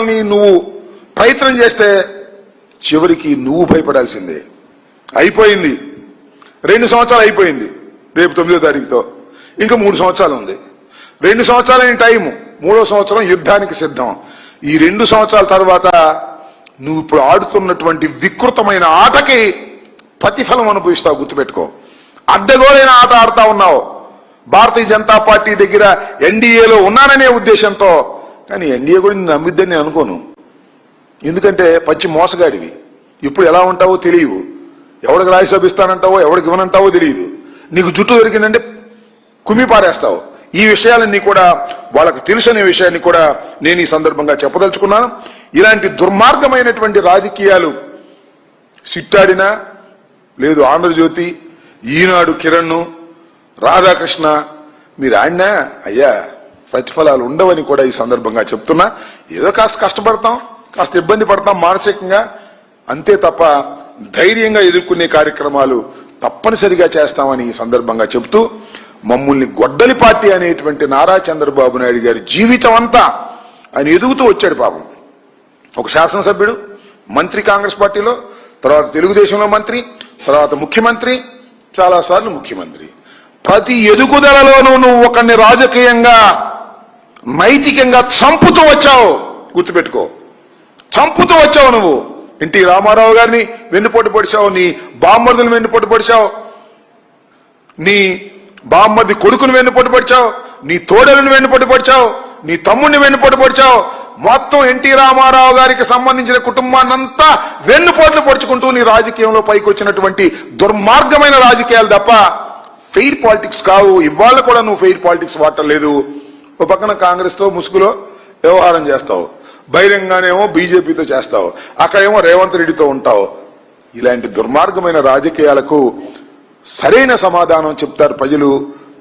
మాటల్ని నువ్వు ప్రయత్నం చేస్తే చివరికి నువ్వు భయపడాల్సిందే. అయిపోయింది, 2 సంవత్సరాలు అయిపోయింది. రేపు 9వ తారీఖుతో ఇంకా 3 సంవత్సరాలు ఉంది. 2 సంవత్సరాలైన టైం, 3వ సంవత్సరం యుద్ధానికి సిద్ధం. ఈ 2 సంవత్సరాల తర్వాత నువ్వు ఇప్పుడు ఆడుతున్నటువంటి వికృతమైన ఆటకి ప్రతిఫలం అనుభవిస్తావు. గుర్తుపెట్టుకో. అడ్డగోలైన ఆట ఆడుతా ఉన్నావు. భారతీయ జనతా పార్టీ దగ్గర ఎన్డీఏలో ఉన్నాననే ఉద్దేశంతో. కానీ ఎన్డీఏ కూడా నిన్ను నమ్మిద్దని నేను అనుకోను. ఎందుకంటే పచ్చి మోసగాడివి. ఇప్పుడు ఎలా ఉంటావో తెలియవు. ఎవరికి రాజ్యసభ ఇస్తానంటావో ఎవరికి ఇవ్వనంటావో తెలియదు. నీకు జుట్టు దొరికిందంటే కుమ్మి పారేస్తావు. ఈ విషయాలన్నీ కూడా వాళ్ళకు తెలుసనే విషయాన్ని కూడా నేను ఈ సందర్భంగా చెప్పదలుచుకున్నాను. ఇలాంటి దుర్మార్గమైనటువంటి రాజకీయాలు సిట్టాడినా లేదు ఆంధ్రజ్యోతి, ఈనాడు, కిరణ్, రాధాకృష్ణ మీరు ఆడినా అయ్యా ప్రతిఫలాలు ఉండవని కూడా ఈ సందర్భంగా చెప్తున్నా. ఏదో కాస్త కష్టపడతాం, కాస్త ఇబ్బంది పడతాం మానసికంగా, అంతే తప్ప ధైర్యంగా ఎదుర్కొనే కార్యక్రమాలు తప్పనిసరిగా చేస్తామని ఈ సందర్భంగా చెబుతూ, మమ్మల్ని గొడ్డలి పార్టీ అనేటువంటి నారా చంద్రబాబు నాయుడు గారి జీవితం అంతా ఆయన ఎదుగుతూ వచ్చాడు. పాపం ఒక శాసనసభ్యుడు, మంత్రి కాంగ్రెస్ పార్టీలో, తర్వాత తెలుగుదేశంలో మంత్రి, తర్వాత ముఖ్యమంత్రి, చాలాసార్లు ముఖ్యమంత్రి. ప్రతి ఎదుగుదలలోనూ నువ్వు ఒకరిని రాజకీయంగా నైతికంగా చంపుతూ వచ్చావు. గుర్తుపెట్టుకో, చంపుతూ వచ్చావు. నువ్వు ఎన్టీ రామారావు గారిని వెన్నుపోటు పొడిచావు, నీ బామ్మర్దుని వెన్నుపోటు పొడిచావు, నీ బామ్మర్ది కొడుకుని వెన్నుపోటు పొడిచావు, నీ తోడలను వెన్నుపోటు పొడిచావు, నీ తమ్ముడిని వెన్నుపోటు పొడిచావు. మొత్తం ఎన్టీ రామారావు గారికి సంబంధించిన కుటుంబాన్నంతా వెన్నుపోట్లు పొడుచుకుంటూ నీ రాజకీయంలో పైకి వచ్చినటువంటి దుర్మార్గమైన రాజకీయాలు తప్ప ఫెయిర్ పాలిటిక్స్ కావు. ఇవాళ కూడా నువ్వు ఫెయిర్ పాలిటిక్స్ వాడలేదు. ఓ పక్కన కాంగ్రెస్ తో ముసుగులో వ్యవహారం చేస్తావు, బహిరంగానేమో బీజేపీతో చేస్తావు, అక్కడేమో రేవంత్ రెడ్డితో ఉంటావు. ఇలాంటి దుర్మార్గమైన రాజకీయాలకు సరైన సమాధానం చెప్తారు ప్రజలు.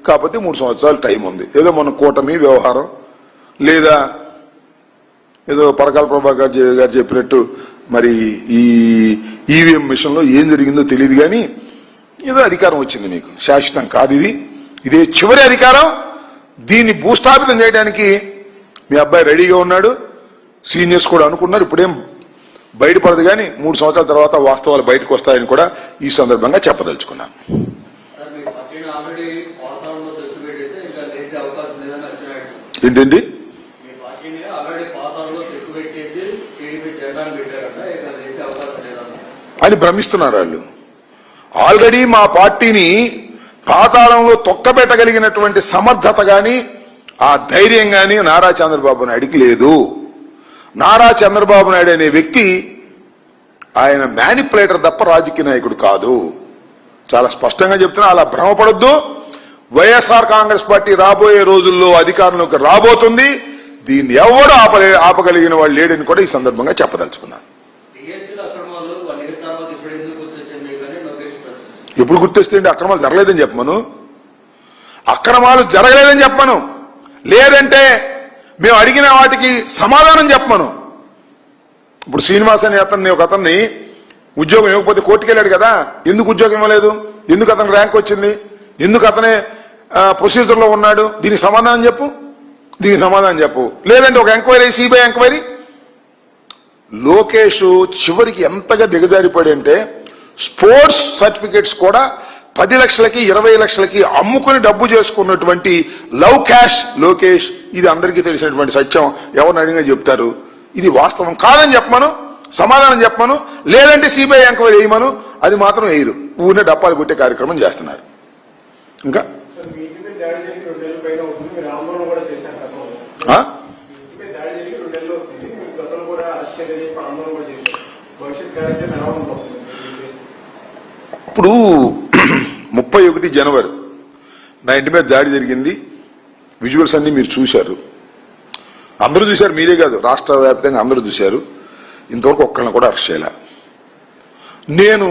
కాకపోతే 3 సంవత్సరాలు టైం ఉంది. ఏదో మన కూటమి వ్యవహారం, లేదా ఏదో పరకాల ప్రభాకర్ గారు చెప్పినట్టు మరి ఈ ఈవీఎం మిషన్ లో ఏం జరిగిందో తెలియదు. కానీ ఏదో అధికారం వచ్చింది మీకు, శాశ్వతం కాదు ఇది. ఇదే చివరి అధికారం. దీన్ని భూస్థాపితం చేయడానికి మీ అబ్బాయి రెడీగా ఉన్నాడు. సీనియర్స్ కూడా అనుకున్నారు. ఇప్పుడేం బయటపడదు. కానీ 3 సంవత్సరాల తర్వాత వాస్తవాలు బయటకు వస్తాయని కూడా ఈ సందర్భంగా చెప్పదలుచుకున్నాను. ఏంటండి అని భ్రమిస్తున్నారు వాళ్ళు. ఆల్రెడీ మా పార్టీని పాతాళంలో తొక్కబెట్టగలిగినటువంటి సమర్థత గాని ఆ ధైర్యం గాని నారా చంద్రబాబు నాయుడికి లేదు. నారా చంద్రబాబు నాయుడు అనే వ్యక్తి ఆయన మ్యానిపులేటర్ తప్ప రాజకీయ నాయకుడు కాదు. చాలా స్పష్టంగా చెప్తున్నా. అలా భ్రమపడొద్దు. వైఎస్ఆర్ కాంగ్రెస్ పార్టీ రాబోయే రోజుల్లో అధికారంలోకి రాబోతుంది. దీన్ని ఎవరు ఆపగలిగిన వాళ్ళు లేడని కూడా ఈ సందర్భంగా చెప్పదలుచుకున్నాను. ఎప్పుడు గుర్తొస్తుంది? అక్రమాలు జరగలేదని చెప్పమను, అక్రమాలు జరగలేదని చెప్పమను, లేదంటే మేము అడిగిన వాటికి సమాధానం చెప్పమను. ఇప్పుడు శ్రీనివాస్ అని ఒక అతన్ని ఉద్యోగం ఇవ్వకపోతే కోర్టుకు వెళ్ళాడు కదా. ఎందుకు ఉద్యోగం ఇవ్వలేదు? ఎందుకు అతనికి ర్యాంక్ వచ్చింది? ఎందుకు అతనే ప్రొసీజర్ లో ఉన్నాడు? దీనికి సమాధానం చెప్పు, దీనికి సమాధానం చెప్పు. లేదంటే ఒక ఎంక్వైరీ, సిబిఐ ఎంక్వైరీ. లోకేష్ చివరికి ఎంతగా దిగజారిపోయాడు అంటే స్పోర్ట్స్ సర్టిఫికేట్స్ కూడా 10 లక్షలకి 20 లక్షలకి అమ్ముకుని డబ్బు చేసుకున్నటువంటి లవ్ క్యాష్ లోకేష్. ఇది అందరికీ తెలిసినటువంటి సత్యం. ఎవరిని అడిగినా చెప్తారు. ఇది వాస్తవం కాదని చెప్పమను, సమాధానం చెప్పమను. లేదంటే సిబిఐ ఎంక్వైరీ వేయమను. అది మాత్రం వేయరు. ఊరినే డప్పాలు కొట్టే కార్యక్రమం చేస్తున్నారు. ఇంకా ఇప్పుడు 31 జనవరి నా ఇంటి మీద దాడి జరిగింది. విజువల్స్ అన్ని మీరు చూశారు, అందరూ చూశారు. మీరే కాదు, రాష్ట్ర వ్యాప్తంగా అందరూ చూశారు. ఇంతవరకు ఒక్కళ్ళని కూడా అరెస్ట్ చేయాల. నేను